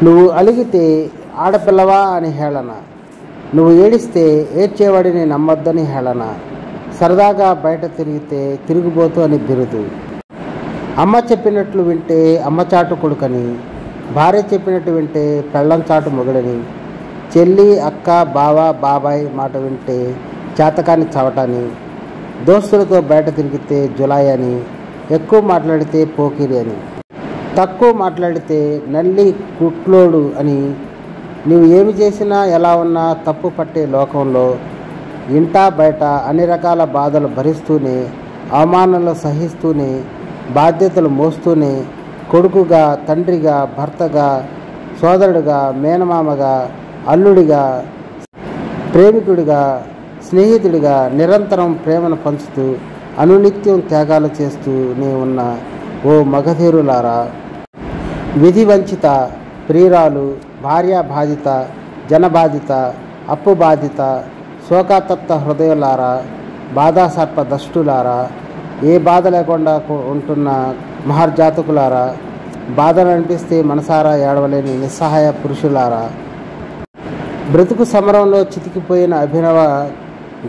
నువ్వు అలిగితే ఆడపిల్లవా అని హేళన, నువ్వు ఏడిస్తే ఏడ్చేవాడిని నమ్మొద్దని హేళన, సరదాగా బయట తిరిగితే తిరుగుబోతు అని బిరుదు. అమ్మ చెప్పినట్లు వింటే అమ్మచాటు కొడుకని, భార్య చెప్పినట్టు వింటే పెళ్ళంచాటు మొగుడని, చెల్లి అక్క బావ బాబాయ్ మాట వింటే చేతకాని చవటని, దోస్తులతో బయట తిరిగితే జులాయి అని, ఎక్కువ మాట్లాడితే పోకిరి అని, తక్కువ మాట్లాడితే నల్లి కుట్లోడు అని, నీవు ఏమి చేసినా ఎలా ఉన్నా తప్పు పట్టే లోకంలో ఇంటా బయట అన్ని రకాల బాధలు భరిస్తూనే, అవమానాలు సహిస్తూనే, బాధ్యతలు మోస్తూనే, కొడుకుగా, తండ్రిగా, భర్తగా, సోదరుడిగా, మేనమామగా, అల్లుడిగా, ప్రేమికుడిగా, స్నేహితుడిగా నిరంతరం ప్రేమను పంచుతూ అనునిత్యం త్యాగాలు చేస్తూనే ఉన్న ఓ మగధీరులారా, విధి వంచిత ప్రియురాలు, భార్య బాధిత, జనబాధిత, అప్పు బాధిత, శోకాతప్త హృదయులారా, బాధాసర్ప దష్టులారా, ఏ బాధ లేకుండా ఉంటున్న మహర్జాతకులారా, బాధలు అనిపిస్తే మనసారా ఏడవలేని నిస్సహాయ పురుషులారా, బ్రతుకు సమరంలో చితికిపోయిన అభినవ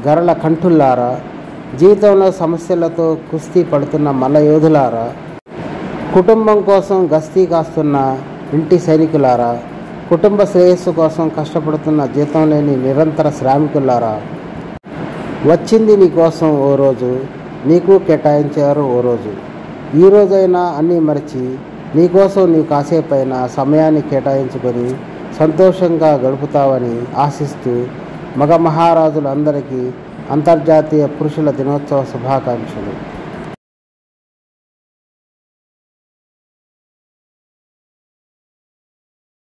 గరళ కంఠుల్లారా, జీవితంలో సమస్యలతో కుస్తీ పడుతున్న మల్లయోధులారా, కుటుంబం కోసం గస్తీ కాస్తున్న ఇంటి సైనికులారా, కుటుంబ శ్రేయస్సు కోసం కష్టపడుతున్న జీతం లేని నిరంతర శ్రామికులారా, వచ్చింది నీ కోసం ఓ రోజు, నీకు కేటాయించారు ఓ రోజు. ఈ రోజైనా అన్నీ మరిచి నీకోసం నీ కాసేపైన సమయాన్ని కేటాయించుకొని సంతోషంగా గడుపుతావని ఆశిస్తూ మగ మహారాజులందరికీ అంతర్జాతీయ పురుషుల దినోత్సవ శుభాకాంక్షలు.